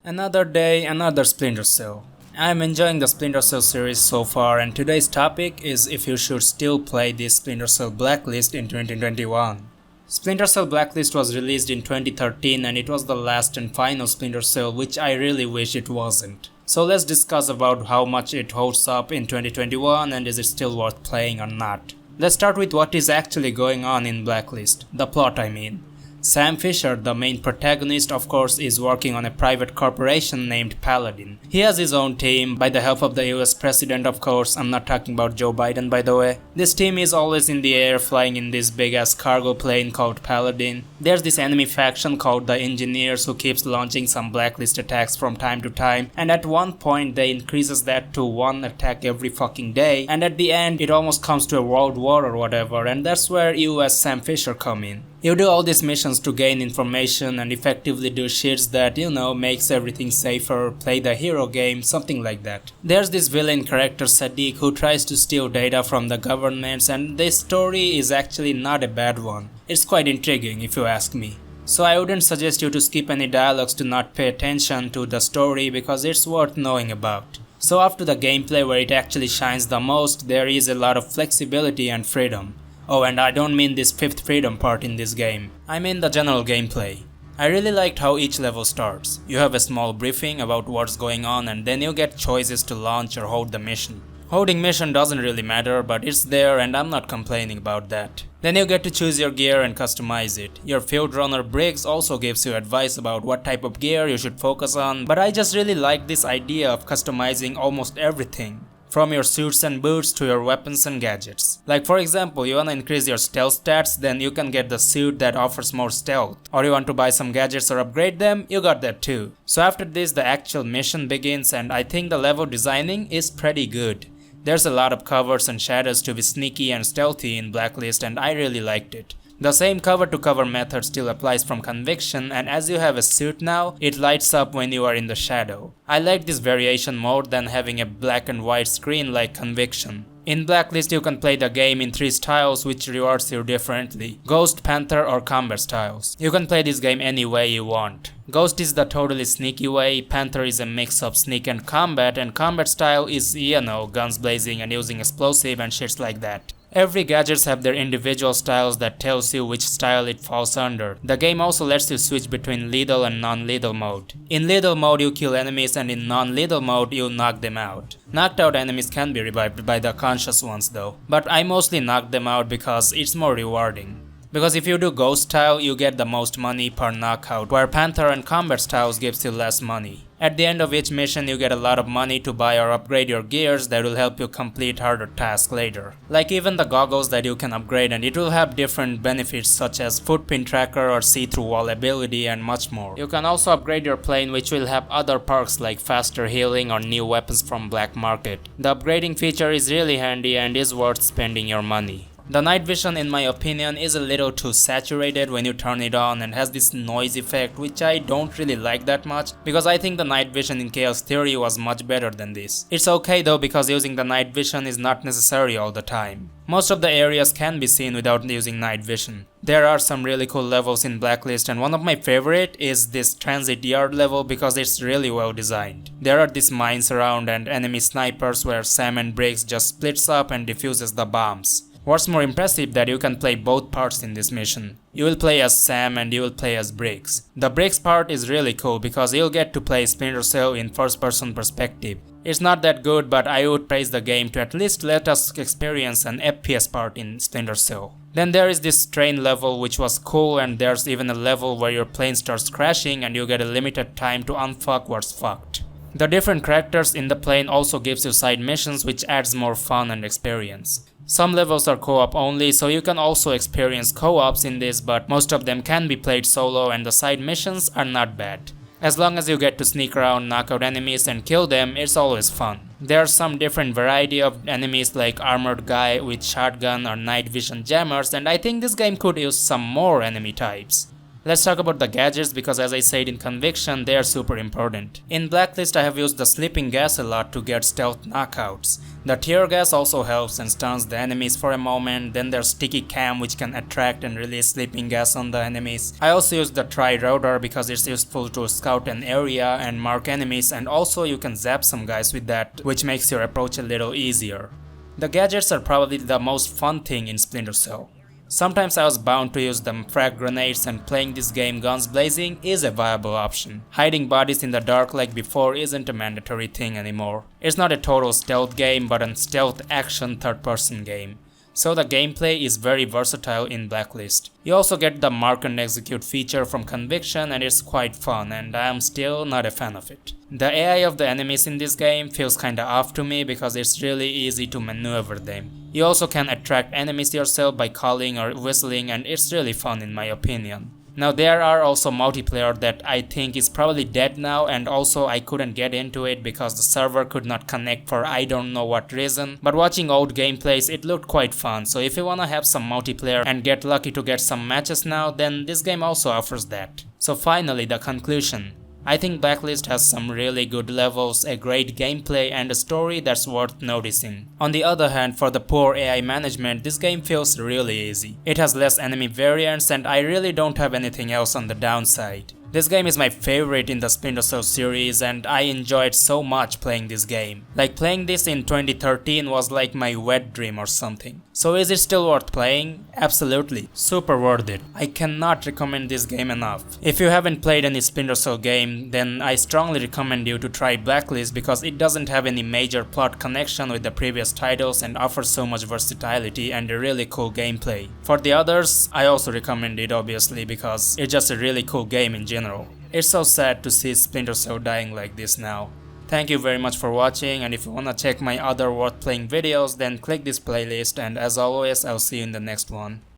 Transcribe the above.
Another day, another Splinter Cell. I'm enjoying the Splinter Cell series so far, and today's topic is if you should still play this Splinter Cell Blacklist in 2021. Splinter Cell Blacklist was released in 2013 and it was the last and final Splinter Cell, which I really wish it wasn't. So let's discuss about how much it holds up in 2021 and is it still worth playing or not. Let's start with what is actually going on in Blacklist, the plot I mean. Sam Fisher, the main protagonist, of course, is working on a private corporation named Paladin. He has his own team, by the help of the US president, of course. I'm not talking about Joe Biden, by the way. This team is always in the air, flying in this big-ass cargo plane called Paladin. There's this enemy faction called the Engineers who keeps launching some Blacklist attacks from time to time, and at one point they increases that to one attack every fucking day, and at the end it almost comes to a world war or whatever, and that's where you as Sam Fisher come in. You do all these missions to gain information and effectively do shits that, makes everything safer, play the hero game, something like that. There's this villain character Sadiq who tries to steal data from the governments, and this story is actually not a bad one. It's quite intriguing if you ask me. So I wouldn't suggest you to skip any dialogues to not pay attention to the story because it's worth knowing about. So after the gameplay where it actually shines the most, there is a lot of flexibility and freedom. Oh, and I don't mean this fifth freedom part in this game, I mean the general gameplay. I really liked how each level starts. You have a small briefing about what's going on and then you get choices to launch or hold the mission. Holding mission doesn't really matter, but it's there and I'm not complaining about that. Then you get to choose your gear and customize it. Your field runner Briggs also gives you advice about what type of gear you should focus on, but I just really like this idea of customizing almost everything. From your suits and boots to your weapons and gadgets. Like for example, you wanna increase your stealth stats, then you can get the suit that offers more stealth. Or you want to buy some gadgets or upgrade them, you got that too. So after this the actual mission begins and I think the level designing is pretty good. There's a lot of covers and shadows to be sneaky and stealthy in Blacklist and I really liked it. The same cover to cover method still applies from Conviction, and as you have a suit now, it lights up when you are in the shadow. I like this variation more than having a black and white screen like Conviction. In Blacklist you can play the game in 3 styles which rewards you differently: Ghost, Panther or Combat styles. You can play this game any way you want. Ghost is the totally sneaky way, Panther is a mix of sneak and combat style is, guns blazing and using explosive and shits like that. Every gadgets have their individual styles that tells you which style it falls under. The game also lets you switch between lethal and non-lethal mode. In lethal mode you kill enemies and in non-lethal mode you knock them out. Knocked out enemies can be revived by the conscious ones though, but I mostly knock them out because it's more rewarding. Because if you do Ghost style, you get the most money per knockout, where Panther and Combat styles gives you less money. At the end of each mission you get a lot of money to buy or upgrade your gears that will help you complete harder tasks later. Like even the goggles that you can upgrade, and it will have different benefits such as footprint tracker or see-through wall ability and much more. You can also upgrade your plane which will have other perks like faster healing or new weapons from black market. The upgrading feature is really handy and is worth spending your money. The night vision in my opinion is a little too saturated when you turn it on and has this noise effect which I don't really like that much because I think the night vision in Chaos Theory was much better than this. It's okay though because using the night vision is not necessary all the time. Most of the areas can be seen without using night vision. There are some really cool levels in Blacklist and one of my favorite is this transit yard level because it's really well designed. There are these mines around and enemy snipers where Sam and Briggs just splits up and defuses the bombs. What's more impressive that you can play both parts in this mission. You will play as Sam and you will play as Briggs. The Briggs part is really cool because you'll get to play Splinter Cell in first person perspective. It's not that good, but I would praise the game to at least let us experience an FPS part in Splinter Cell. Then there is this train level which was cool, and there's even a level where your plane starts crashing and you get a limited time to unfuck what's fucked. The different characters in the plane also gives you side missions which adds more fun and experience. Some levels are co-op only, so you can also experience co-ops in this, but most of them can be played solo and the side missions are not bad. As long as you get to sneak around, knock out enemies and kill them, it's always fun. There are some different variety of enemies like armored guy with shotgun or night vision jammers, and I think this game could use some more enemy types. Let's talk about the gadgets because as I said in Conviction, they are super important. In Blacklist I have used the sleeping gas a lot to get stealth knockouts. The tear gas also helps and stuns the enemies for a moment, then there's sticky cam which can attract and release sleeping gas on the enemies. I also use the tri-rotor because it's useful to scout an area and mark enemies, and also you can zap some guys with that, which makes your approach a little easier. The gadgets are probably the most fun thing in Splinter Cell. Sometimes I was bound to use them frag grenades, and playing this game guns blazing is a viable option. Hiding bodies in the dark like before isn't a mandatory thing anymore. It's not a total stealth game but a stealth action third-person game. So the gameplay is very versatile in Blacklist. You also get the mark and execute feature from Conviction and it's quite fun, and I am still not a fan of it. The AI of the enemies in this game feels kinda off to me because it's really easy to maneuver them. You also can attract enemies yourself by calling or whistling, and it's really fun in my opinion. Now there are also multiplayer that I think is probably dead now, and also I couldn't get into it because the server could not connect for I don't know what reason, but watching old gameplays it looked quite fun, so if you wanna have some multiplayer and get lucky to get some matches now, then this game also offers that. So finally, the conclusion. I think Blacklist has some really good levels, a great gameplay and a story that's worth noticing. On the other hand, for the poor AI management, this game feels really easy. It has less enemy variants and I really don't have anything else on the downside. This game is my favorite in the Splinter Cell series and I enjoyed so much playing this game. Like playing this in 2013 was like my wet dream or something. So is it still worth playing? Absolutely, super worth it. I cannot recommend this game enough. If you haven't played any Splinter Cell game, then I strongly recommend you to try Blacklist because it doesn't have any major plot connection with the previous titles and offers so much versatility and a really cool gameplay. For the others, I also recommend it obviously because it's just a really cool game in general. It's so sad to see Splinter Cell dying like this now. Thank you very much for watching, and if you wanna check my other worth playing videos then click this playlist, and as always I'll see you in the next one.